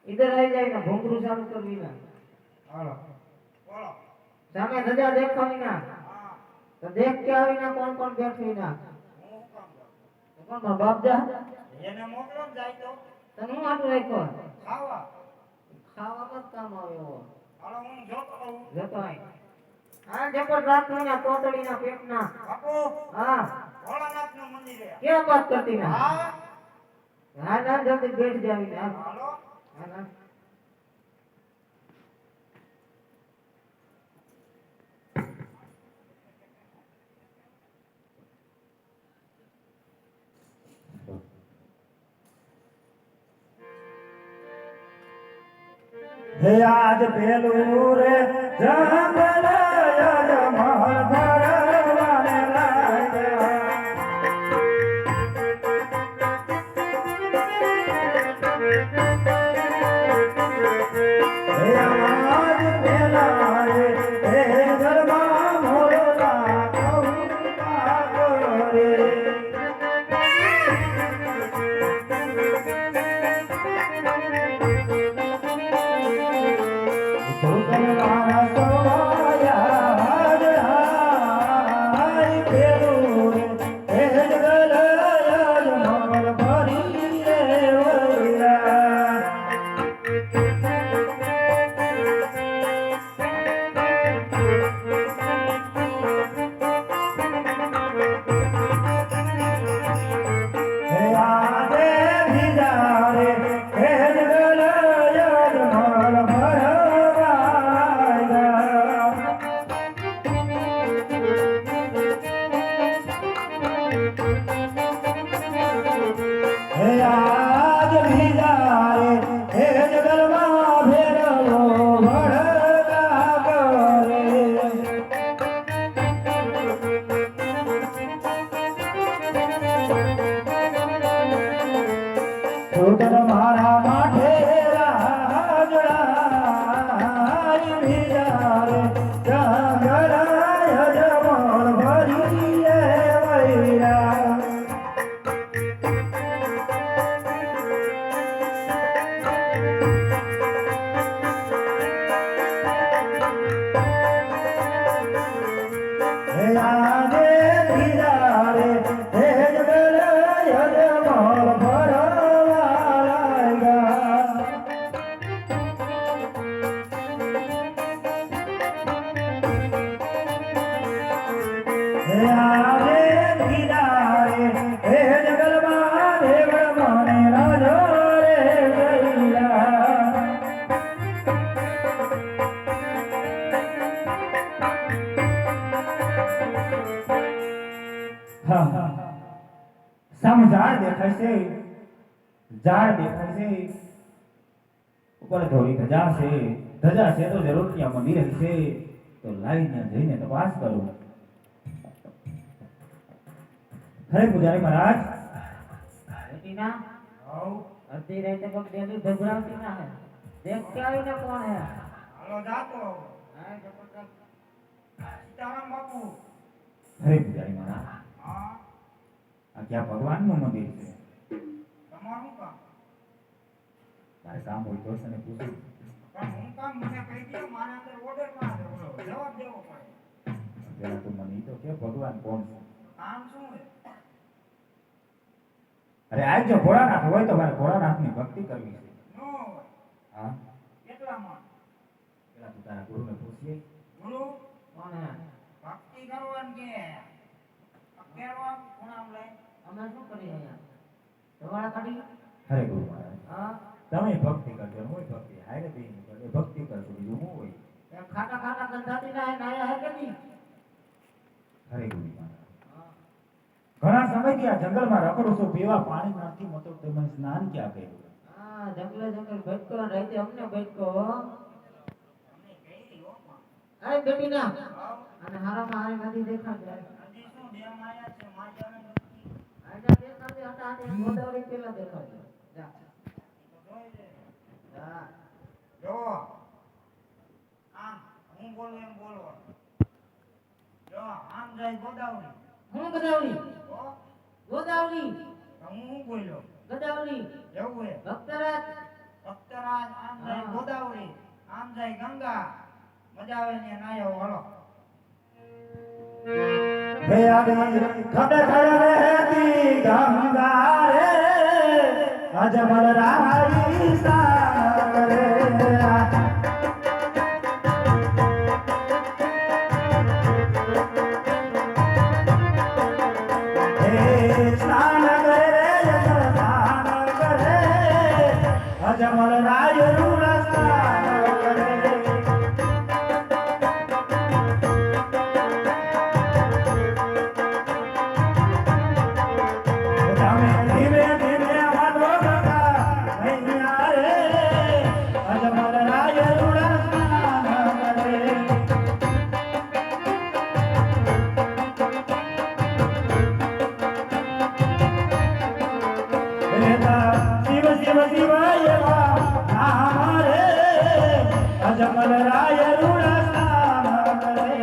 इधर आई जाए ना भोंगरू चालू करवी ना हालो बोलो सामे धजा देखो ना तो देख के आवी ना कौन बैठी ना હું કામ કરું કોણ બાપ જા એને મોકલો જાય તો તને હું આટલું રાખ્યો ખાવા મત કામ આવ્યો હાલો હું જોતો આય હા જબર રાખી ના તોતડી ના પેટ ના બાપુ હા ભોળાનાથ નું મંદિર છે કે વાત કરતી ના હા ના જલ્દી બેઠ જાવી ના હાલો હા હે આજ પેલું રે જંગલ યજ મહલ ભરવાને લાગ્યા હે આજ પેલા રે હે ગરબા મોરલા કહું રે સામે ઝાડ દેખાય છે ઉપર થોડી ધજા છે તો જરૂર ત્યાં મંદિર હશે તો લાવીને જઈને તપાસ કરું. હરે પૂજારી મહારાજ बेटीना अति रहते वक्त डेली घबराती ना है देख के आई ना कौन है હાલો જાતો हां जबरदस्त સીતારામ બાપુ. હરે પૂજારી મહારાજ હા આ ક્યાં ભગવાનનું મંદિર છે? તમારું કામ? તારે કામ હોય તો તને પૂછું. પણ હું કામ મને કહી દો, મારા અંદર ઓર્ડર માં જવાબ દેવો પડે. પેલા તું મને તો કે ભગવાન કોણ છે? કામ શું છે? અરે આજ જો ભોળાનાથ હોય તો મારે ભોળાનાથની ભક્તિ કરવી છે. નો હોય. હા કેટલામાં? પેલા તું તારા ગુરુને પૂછીએ. ગુરુ कौन है ભક્તિ કરવાની કે અગિયારવા ગુણામ લઈ અમે શું કરી અહીંયા દવાડા કાઢી. હરે ગુરુ મહારાજ હા તમે ભક્તિ કરજો હોય ભક્તિ હારે બેન કરે ભક્તિ કરજો બીજું શું હોય? એ ખાટા ખાટા ગંધાતી ના નાયા હે કે નહીં? હરે ગુરુ મહારાજ ઘણા સમયથી આ જંગલમાં રખડું છું, પીવા પાણી નથી મળતું, તમે સ્નાન ક્યાં કર્યું? હા જંગલે જંગલ ભટકો રાતે અમને ભટકો અમને કઈ હો અરે બેટી ના આવ. અને હારામાં હારી નદી દેખાડે હજી શું ડેમ આયા છે માજાને આજા દેખાડે હતા આ ગોદાવરી પેલા દેખાડે જા તો જોઈ લે. જા જો આમ હું બોલું એમ બોલવાનું. જો આમ જાય ગોદાવરી. હું ગદાવરી તો ગોદાવરી હું શું બોલ્યો ગદાવરી એવું હે ભક્તરાજ ભક્તરાજ આમ જાય હા. ગોદાવરી આમ જાય ગંગા મજા આવે ને નાયો હાલો હે આવી ખડે ખડે રહેતી ગંગા રે અજમલ રાઈ સાગરે હે સ્નાન કરે સ્નાન કરે અજમલ રાય રૂર સ્નાન કરે તમે ધીમે ધીમે વાળો ગંગા મૈયા રે અજમલ રાય રૂર સ્નાન કરે શિવ શિવ શિવ એવા નામ રે અજમલ રાય રૂડ સ્નાન કરે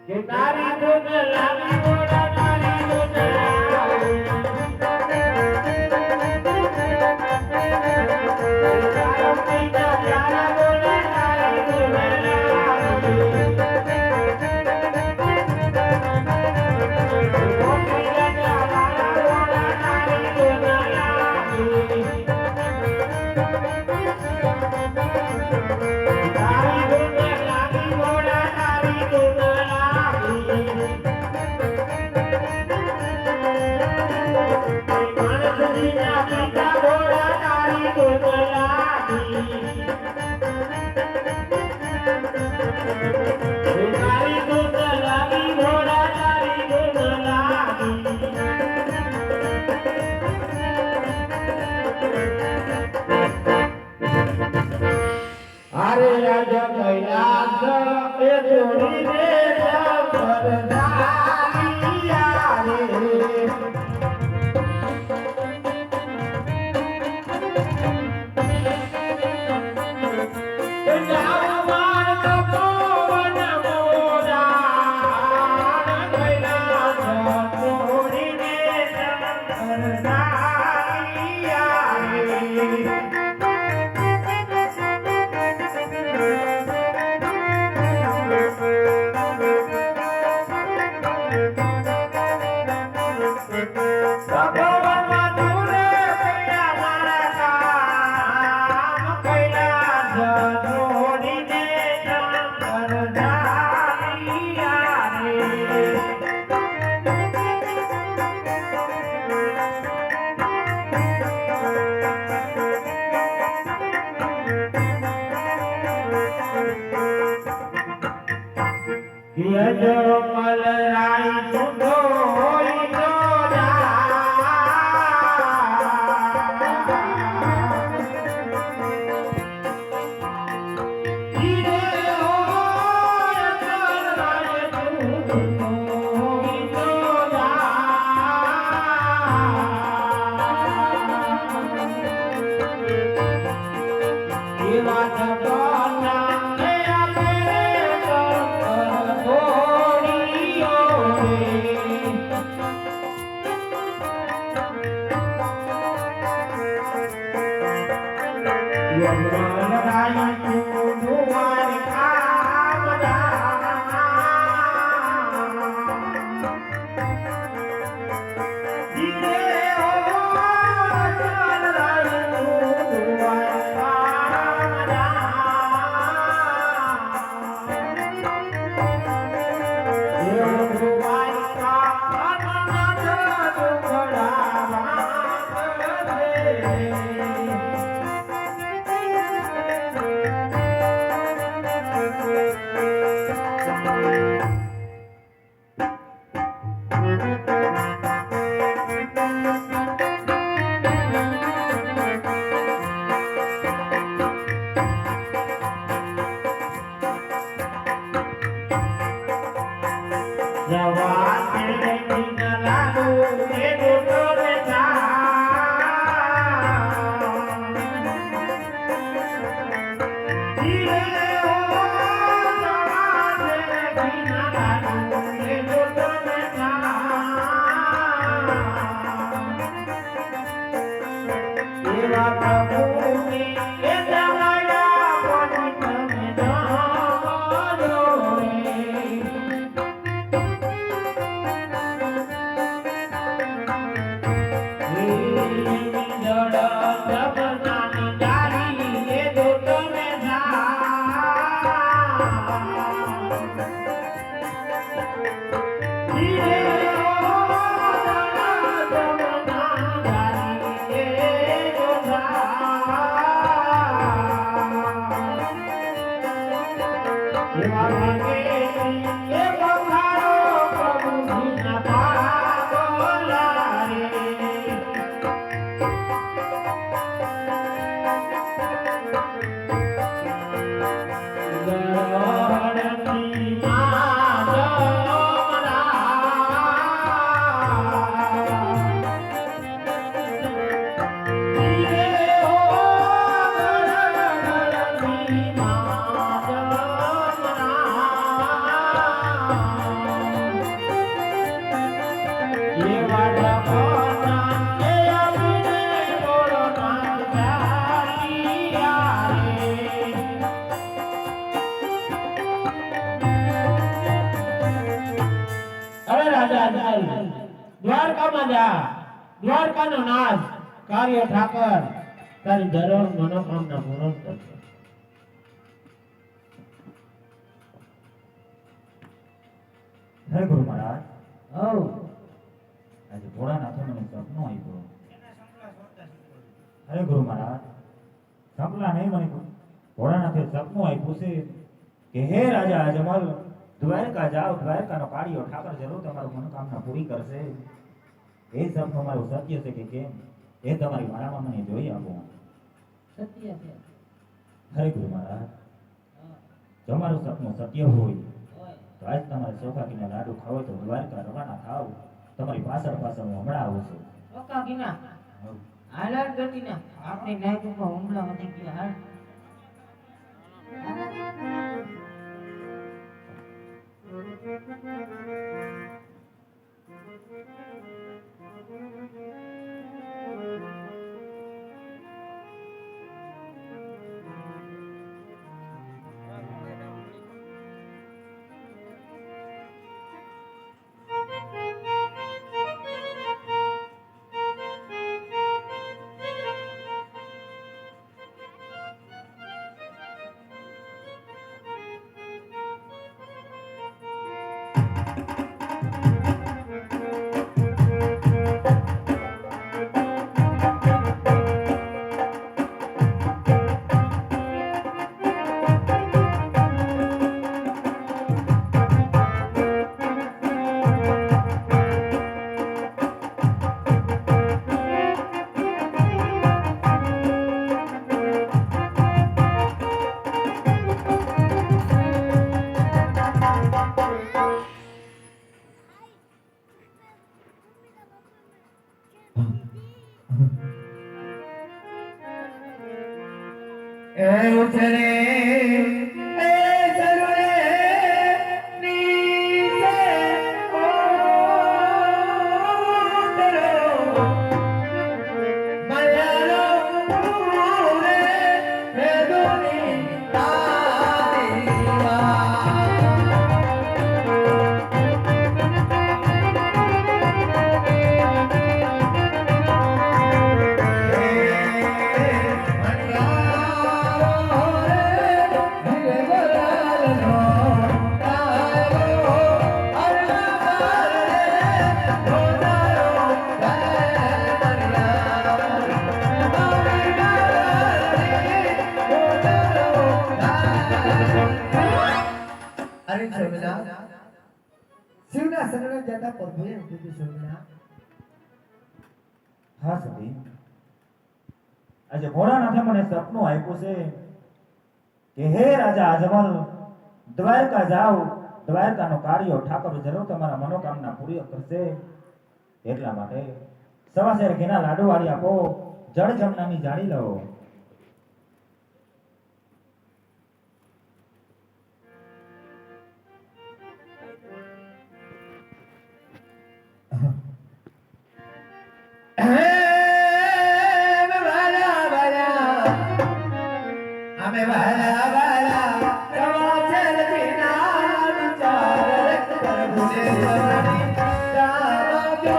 કે તારી દુન લાવી મોડા તારી દુન લાવી તારા પૈસા તારા બોલે તારી દુન લાવી મોટી રાજા તારા બોલે તારી દુન લાવી તારી દુન લાવી મોડા તારી દુન અરે રાજા કૈલાસ એ જોડીને જબરદારિયા રે યજો મલરાઈ સુધો ઈનો દ્વારકામાં જા, દ્વારકાનો નાથ કાર્ય ઠાકર તારી જરૂર મનોકામના પૂર્ણ કરશે. હે ગુરુ મહારાજ, હઉ આજે ભોળાનાથે મને સપનું આપ્યું. એને સંપલા સ્વર્ગા શીખવાડ્યું. હે ગુરુ મહારાજ, સપના નહીં મને ભોળાનાથે સપનું આપ્યું છે કે હે રાજા અજમલ, દ્વારકા જાઓ, દ્વારકાનો કાળિયો ઠાકર જરૂર તમારું મનોકામના પૂરી કરશે. એ સપનું મારું સત્ય છે કે કેમ એ તમારી મારામાં મને જોઈ આપો. સત્ય છે. હરે ગુરુ મહારાજ, હા, જો મારું સપનું સત્ય હોય હોય. તો આજ તમારે સૌભાગીના લાડુ ખાવો તો દ્વારકા રવાના થાવ. તમારી પાછળ પાછળ હું હમણાં આવું છું. કાકીના હાલાર ગતિના આપણે નાયકમાં હુમલા વધી ગયા હાલ. અરે સ્વામિનાથ, શિવના શરણે જતા પ્રભુએ એમ કીધું સ્વામિનાથ, હા સતી, આજે ભોળાનાથે મને સપનું આપ્યું છે કે હે રાજા અજમલ, દ્વારકા જાઓ, દ્વારકાનો કાર્ય ઠાકોર જરૂર તમારા મનોકામના પૂરી કરશે. એટલા માટે સવાસેર ઘીના લાડુ વાળી આપો, જળ જમનાની જાળી લો. અમે વાલા વાલા સવાચર વિના વિચાર પ્રભુને સ્મરણ ગાવા જો